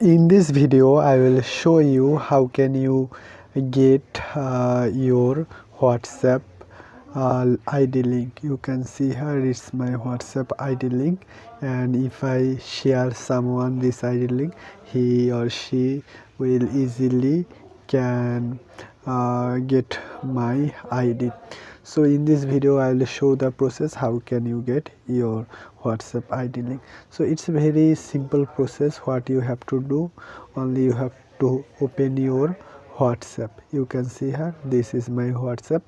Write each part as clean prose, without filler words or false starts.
In this video I will show you how can you get your WhatsApp ID link. You can see here it's my WhatsApp ID link, and if I share someone this ID link, he or she will easily can get my ID. So in this video I will show the process how can you get your WhatsApp ID link. So it's a very simple process. What you have to do, only you have to open your WhatsApp. You can see here this is my WhatsApp.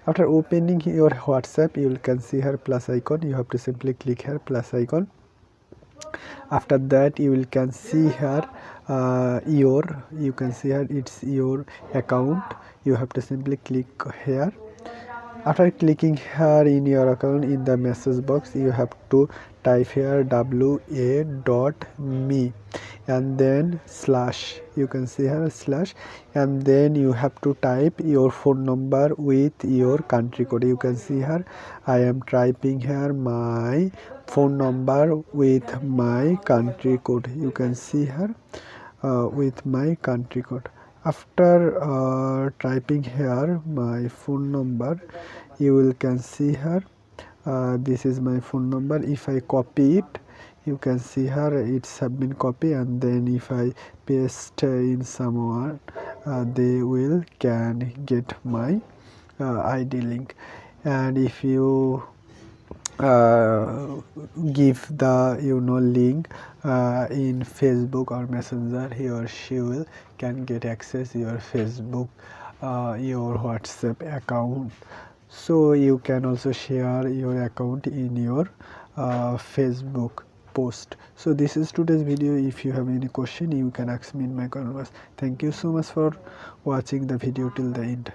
After opening your WhatsApp, you can see here plus icon. You have to simply click here plus icon. After that you will can see here you can see here it's your account. You have to simply click here. After clicking here in your account, in the message box you have to type here wa.me and then slash. You can see here slash, and then you have to type your phone number with your country code. You can see here I am typing here my phone number with my country code. You can see here with my country code. After typing here my phone number, you will can see here this is my phone number. If I copy it, you can see here it's have been copied, and then if I paste in someone, they will can get my ID link. And if you give the link in Facebook or Messenger, he or she will can get access your Facebook, your WhatsApp account. So you can also share your account in your Facebook post. So this is today's video. If you have any question, you can ask me in my comments. Thank you so much for watching the video till the end.